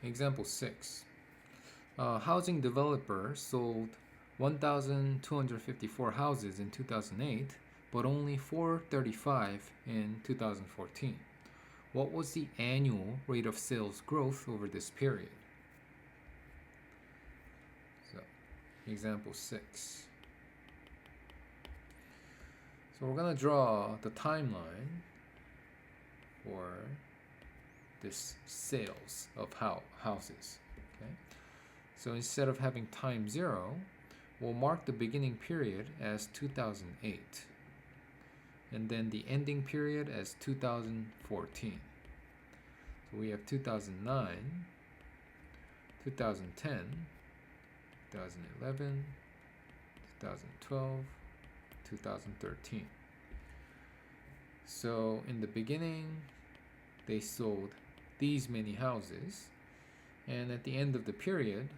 Example 6. Housing developer sold 1,254 houses in 2008, but only 435 in 2014. What was the annual rate of sales growth over this period? So, example 6. So we're going to draw the timeline for this sales of houses. Okay? So instead of having time 0, we'll mark the beginning period as 2008 and then the ending period as 2014. So we have 2009, 2010, 2011, 2012, 2013. So in the beginning, they sold these many houses, and at the end of the period,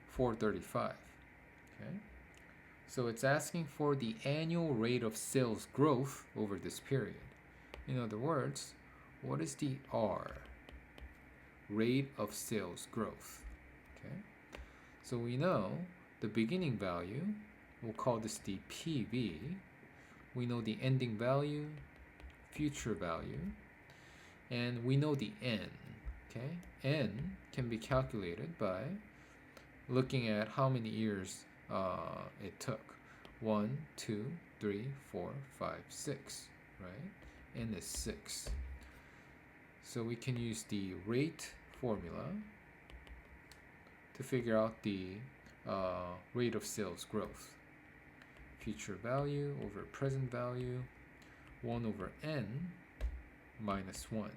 435. Okay? So it's asking for the annual rate of sales growth over this period. In other words, what is the R? Rate of sales growth. Okay? So we know the beginning value, we'll call this the PV. We know the ending value, future value, and we know the N. Okay? N can be calculated by looking at how many years it took. 1, 2, 3, 4, 5, 6, right? N is 6. So we can use the rate formula to figure out the rate of sales growth. Future value over present value, 1 over N minus 1.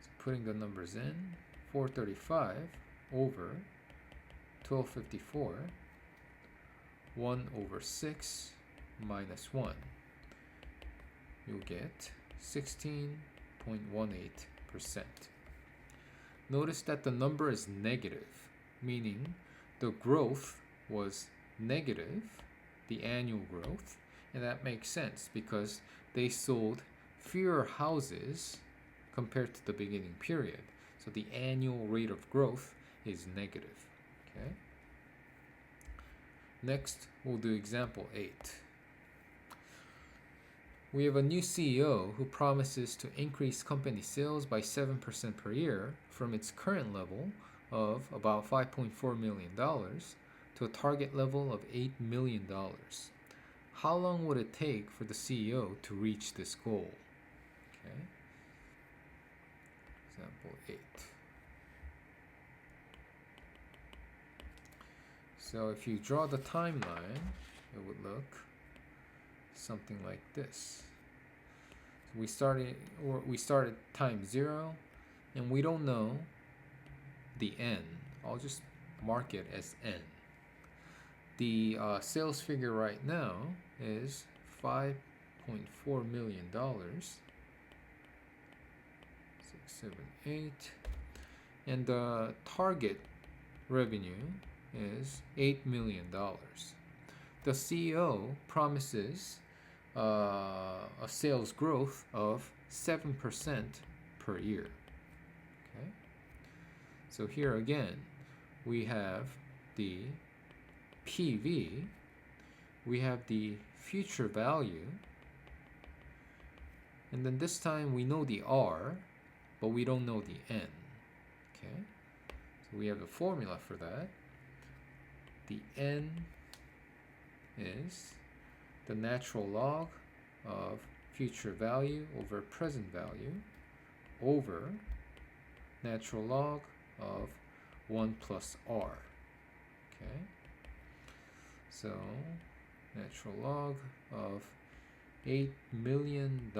So putting the numbers in, 435 over 1254, 1 over 6 minus 1. You'll get 16.18%. Notice that the number is negative, meaning the growth was negative, the annual growth, and that makes sense because they sold fewer houses compared to the beginning period. So the annual rate of growth is negative. Okay. Next, we'll do example 8. We have a new CEO who promises to increase company sales by 7% per year from its current level of about $5.4 million to a target level of $8 million. How long would it take for the CEO to reach this goal? Okay. Example 8. So if you draw the timeline, it would look something like this. So we started time 0, and we don't know the N. I'll just mark it as N. The sales figure right now is $5.4 million. 6, 7, 8. And the target revenue is $8 million. The CEO promises a sales growth of 7% per year. Okay? So here again, we have the PV, we have the future value, and then this time we know the R, but we don't know the N. Okay? So we have a formula for that. The N is the natural log of future value over present value over natural log of 1 plus R. Okay? So, natural log of $8 million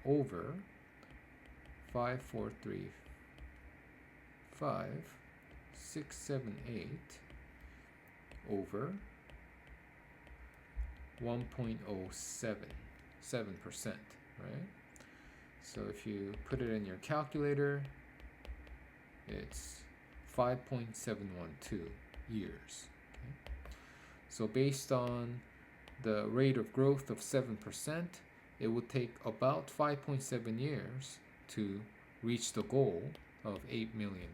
over 5,435,678 over 1.07, 7%, right? So if you put it in your calculator, it's 5.712 years. Okay? So based on the rate of growth of 7%, it would take about 5.7 years to reach the goal of $8 million.